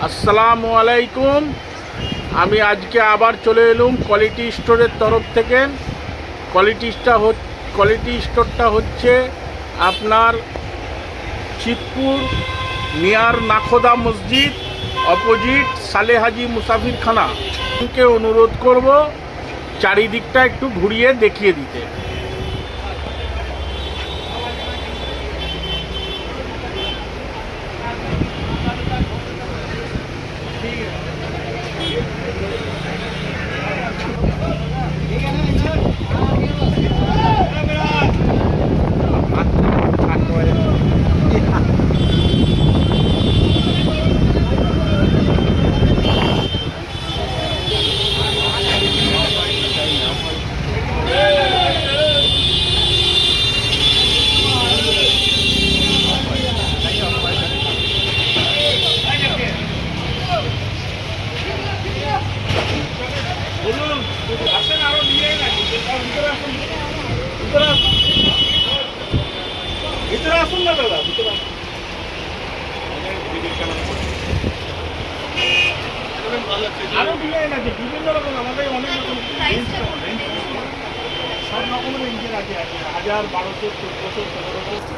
আসসালামু আলাইকুম। আমি আজকে আবার চলে এলুম কোয়ালিটি স্টোরের তরফ থেকে। কোয়ালিটি স্টোরটা হচ্ছে আপনার চিতপুর নিয়ার নাখোদা মসজিদ অপোজিট সালেহাজি মুসাফিরখানা। কে অনুরোধ করব চারিদিকটা একটু ঘুরিয়ে দেখিয়ে দিতে। আসেন আরো নিয়ে ভিতরে আসুন না দাদা, ভিতরে আসুন। আরো ডিজাইন আছে বিভিন্ন রকম, আমাদের অনেক রকম সব রকমের রেঞ্জের আছে 1000, 1200, 1400, 1500।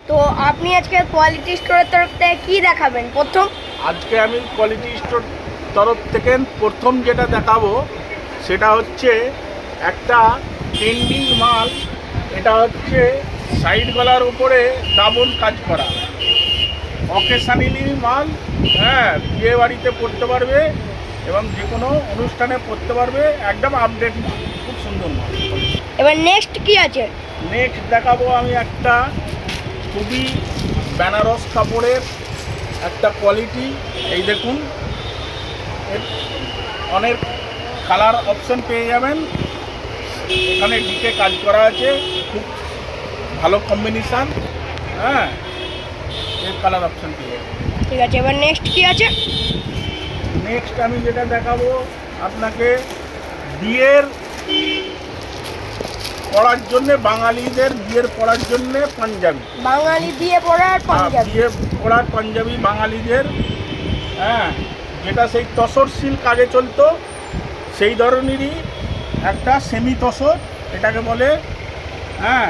তো আপনি আজকে কোয়ালিটি স্টোরের তরফ থেকে কি দেখাবেন প্রথম? আজকে আমি কোয়ালিটি স্টোর তরফ থেকে প্রথম যেটা দেখাবো সেটা হচ্ছে একটা ট্রেন্ডিং মাল। এটা হচ্ছে সাইড গলার উপরে দাবন কাজ করা অকেশনালি মাল। হ্যাঁ, বিয়ে বাড়িতে পড়তে পারবে এবং যে কোনো অনুষ্ঠানে পড়তে পারবে, একদম আপডেট মাল, খুব সুন্দর মাল। এবার নেক্সট কি আছে? নেক্সট দেখাবো আমি একটা খুবই বেনারস কাপড়ের একটা কোয়ালিটি। এই দেখুন, এর অনেক কালার অপশন পেয়ে যাবেন। এখানে ডিকে কাজ করা আছে, খুব ভালো কম্বিনেশান। হ্যাঁ, এর কালার অপশন পেয়ে যাবেন। ঠিক আছে, এবার নেক্সট কি আছে? নেক্সট আমি যেটা দেখাবো আপনাকে বিয়ের পড়ার জন্যে, বাঙালিদের বিয়ের পড়ার জন্যে পাঞ্জাবি। বাঙালি দিয়ে পড়ার পাঞ্জাবি। বিয়ে পড়ার পাঞ্জাবি বাঙালিদের। হ্যাঁ, যেটা সেই তসর সিল্ক আগে চলতো, সেই ধরনেরই একটা সেমি তসর এটাকে বলে। হ্যাঁ,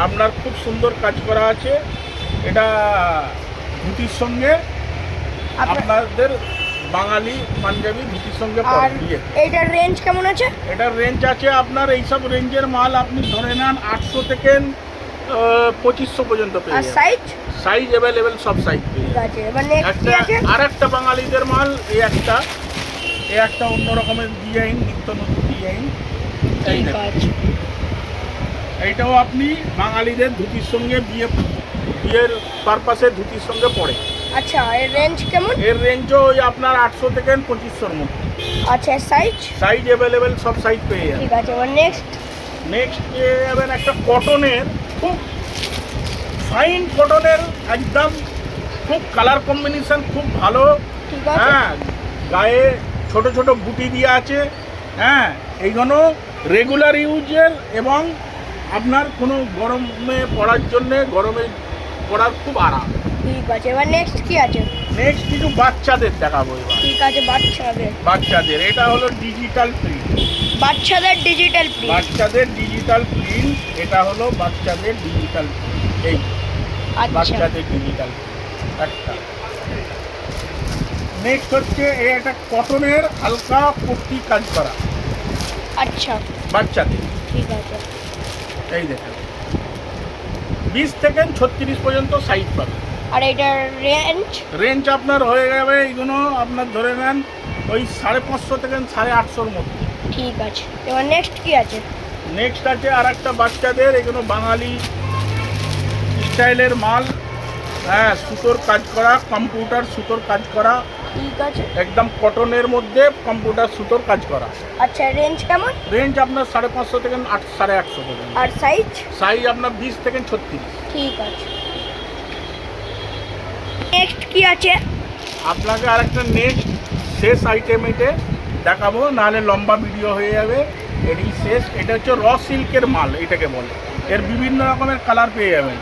আপনার খুব সুন্দর কাজ করা আছে। এটা ধুতির সঙ্গে আপনাদের বাঙালি পাঞ্জাবি ধুতির সঙ্গে আর বিয়ে। এইটার রেঞ্জ কেমন আছে? এটার রেঞ্জ আছে আপনার এইসব রেঞ্জের মাল আপনি ধরে নেন 800 থেকে 2500 পর্যন্ত পেয়ে আর যাবেন। সাইজ অ্যাভেলেবেল, সব সাইজ পেয়ে ঠিক যাবেন। আছে, এবার নেক্সট কি আছে? আর একটা বাঙালিদের মাল, এই একটা অন্য রকমের ডিজাইন, নিত্য নতুন ডিজাইন। এই ঠিক দেখুন, আছে, এইটাও আপনি বাঙালিদের ধুতির সঙ্গে বিয়ের পারপাসে ধুতির সঙ্গে পড়ে। আচ্ছা, এর রেঞ্জ কেমন? এর রেঞ্জও ওই আপনার 800 থেকে 2500-র মধ্যে। আচ্ছা, সাইজ অ্যাভেলেবেল, সব সাইজ পেয়ে যাবেন। ঠিক আছে, এবার নেক্সট পেয়ে যাবেন একটা কটনের, খুব ফাইন কটনের, একদম খুব কালার কম্বিনেশন খুব ভালো। ঠিক আছে। হ্যাঁ, গায়ে ছোট ছোট বুটি দিয়ে আছে। হ্যাঁ, এইগুলো রেগুলার ইউজের এবং আপনার কোনো গরমে পড়ার জন্যে, গরমে পড়ার খুব আরাম। ঠিক আছে, এবার নেক্সট কি আছে? নেক্সট কিছু বাচ্চাদের দেখাবো এবার। ঠিক আছে, বাচ্চাদের এটা হলো ডিজিটাল প্রিন্ট। বাচ্চাদের ডিজিটাল প্রিন্ট, এটা হলো বাচ্চাদের ডিজিটাল প্রিন্ট। এই আচ্ছা, বাচ্চাদের ডিজিটাল একটা। নেক্সট হচ্ছে এটা কটনের হালকা পট্টি কাজ করা। আচ্ছা, বাচ্চাদের ঠিক আছে। এই দেখেন 20 থেকে 36 পর্যন্ত সাইজ পাবে। আর এটার রেঞ্জ আপনার হয়ে যাবে এইগুলো আপনার ধরে নেন ওই 550 থেকে 850-র মধ্যে। ঠিক আছে, এবার নেক্সট কি আছে? নেক্সট আছে আর একটা বাচ্চাদের, এগুলো বাঙালি স্টাইলের মাল। হ্যাঁ, সুতোর কাজ করা, কম্পিউটার সুতোর কাজ করা। ঠিক আছে, একদম কটনের মধ্যে কম্পিউটার সুতোর কাজ করা। আচ্ছা, রেঞ্জ কেমন? রেঞ্জ আপনার 550 থেকে 850 পর্যন্ত। আর সাইজ আপনার 20 থেকে 36। ঠিক আছে, নেক্সট কি আছে? আপনাকে আরেকটা নেক্সট শেষ আইটেম এটে দেখাবো, নাহলে লম্বা ভিডিও হয়ে যাবে। এটি শেষ। এটা হচ্ছে র সিল্কের মাল, এটাকে বলে। এর বিভিন্ন রকমের কালার পেয়ে যাবেন।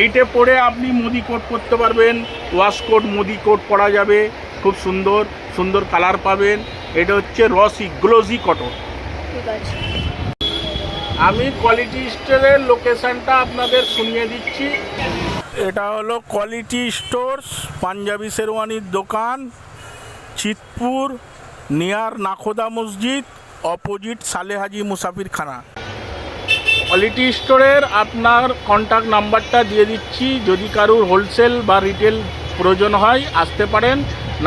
এইটে পরে আপনি মোদি কোট করতে পারবেন, ওয়াশ কোট, মোদি কোট পরা যাবে, খুব সুন্দর সুন্দর কালার পাবেন। এটা হচ্ছে গ্লোজি কটন। ঠিক আছে। আমি কোয়ালিটি স্টোরের লোকেশানটা আপনাদের শুনিয়ে দিচ্ছি। এটা হলো কোয়ালিটি স্টোর্স, পাঞ্জাবি শেরওয়ানির দোকান, চিতপুর, নিয়ার নাখোদা মসজিদ, অপোজিট সালে হাজি মুসাফিরখানা। কোয়ালিটি স্টোরের আপনার কন্ট্যাক্ট নাম্বারটা দিয়ে দিচ্ছি, যদি কারুর হোলসেল বা রিটেল প্রয়োজন হয় আসতে পারেন।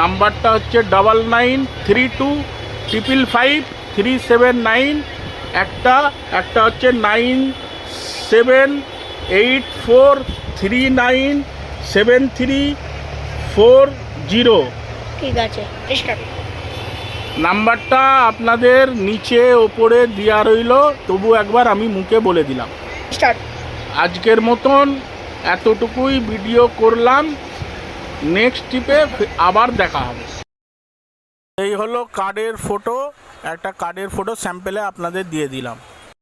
নাম্বারটা হচ্ছে 9932555379। একটা হচ্ছে 9784397340। ঠিক আছে, স্টার্ট। নাম্বারটা আপনাদের নিচে ওপরে দেওয়া রইল, তবু একবার আমি মুখে বলে দিলাম। স্টার্ট। আজকের মতন এতটুকুই ভিডিও করলাম, নেক্সট টিপে আবার দেখা হবে। এই হলো কার্ডের ফটো, একটা কার্ডের ফটো স্যাম্পেলে আপনাদের দিয়ে দিলাম।